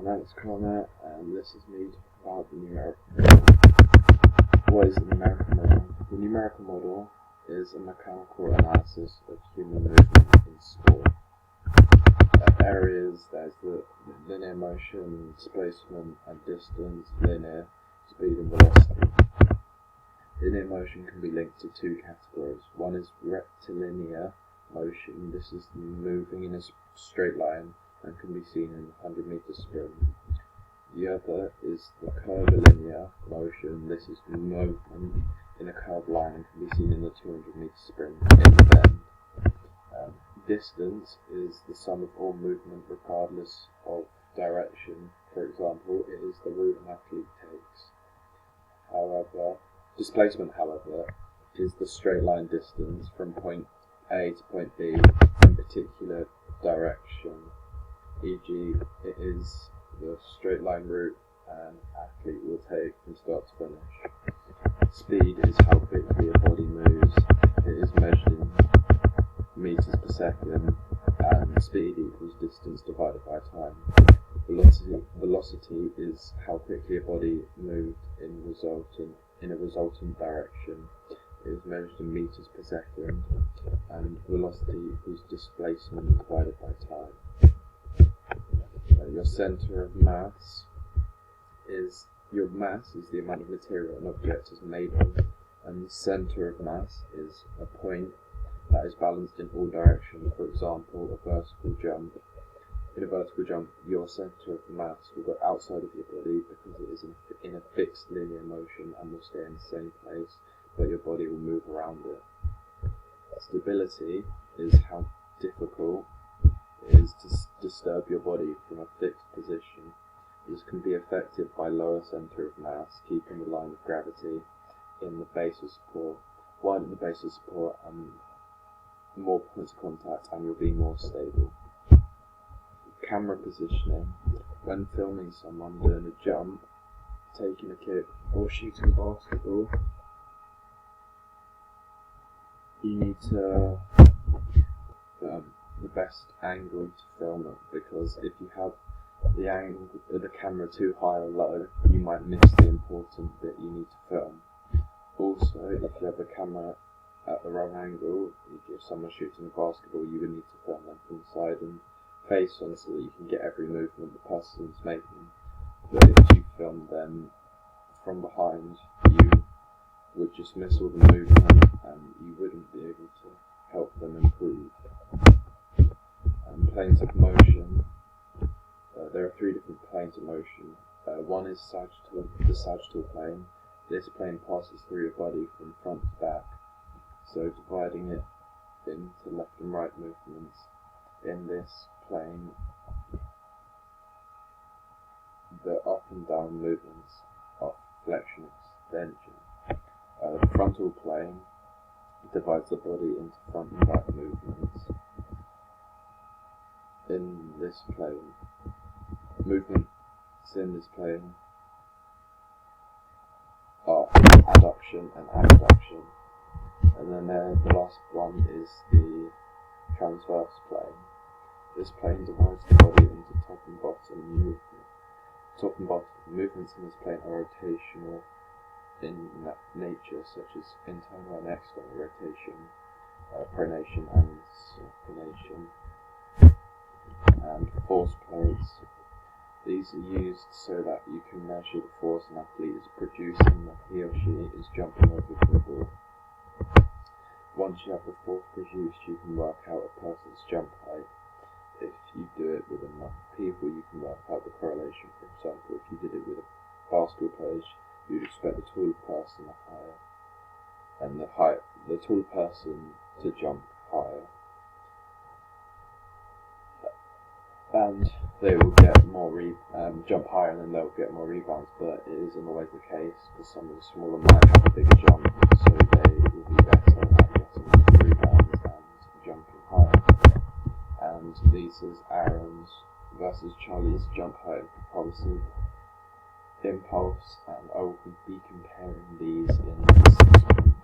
That's colmer, and this is me talking about the numerical model. What is the numerical model? The numerical model is a mechanical analysis of human movement in sport. Areas, there's the linear motion, displacement and distance, linear, speed and velocity. Linear motion can be linked to two categories. One is rectilinear motion. This is moving in a straight line and can be seen in a 100-meter sprint. The other is the curvilinear motion. This is movement in a curved line and can be seen in the 200-meter sprint in the bend. Distance is the sum of all movement regardless of direction. For example, it is the route an athlete takes. Displacement, is the straight line distance from point A to point B in a particular direction. E.g., it is the straight line route an athlete will take from start to finish. Speed is how quickly a body moves. It is measured in meters per second, and speed equals distance divided by time. Velocity is how quickly a body moved in a resultant direction. It is measured in meters per second, and velocity equals displacement divided by time. Your centre of mass is the amount of material an object is made of, and the centre of mass is a point that is balanced in all directions. For example, a vertical jump. In a vertical jump, your centre of mass will go outside of your body because it is in a fixed linear motion and will stay in the same place, but your body will move around it. Stability is how difficult it is to disturb your body from a fixed position. This can be affected by lower centre of mass, keeping the line of gravity in the base of support. Widen the base of support and more points of contact, and you'll be more stable. Camera positioning. When filming someone doing a jump, taking a kick, or shooting a basketball, you need to the best angle to film it, because if you have the angle of the camera too high or low, you might miss the important bit you need to film. Also, if you have the camera at the wrong angle, if someone's shooting a basketball, you would need to film them from the side and face on so that you can get every movement the person's making. But if you film them from behind, you would just miss all the movement and you wouldn't be able to help them improve. Planes of motion. There are three different planes of motion. One is the sagittal plane. This plane passes through your body from front to back, so dividing it into left and right movements. In this plane, the up and down movements are flexion extension. The frontal plane divides the body into front and back movements. In this plane, movements in this plane are adduction and abduction. And then the last one is the transverse plane. This plane divides the body into top and bottom movement. Top and bottom movements in this plane are rotational in nature, such as internal and external rotation, pronation and supination, and force plates. These are used so that you can measure the force an athlete is producing when he or she is jumping over the ball. Once you have the force produced, you can work out a person's jump height. If you do it with enough people, you can work out the correlation. For example, if you did it with a basketball player, you'd expect the taller person the taller person to jump higher, and they will get more jump higher, and then they'll get more rebounds. But it isn't always the case, because some of the smaller might have a bigger jump, so they will be better at getting rebounds and jumping higher. And these is Aaron's versus Charlie's jump height and propulsive impulse, and I will be comparing these in the 6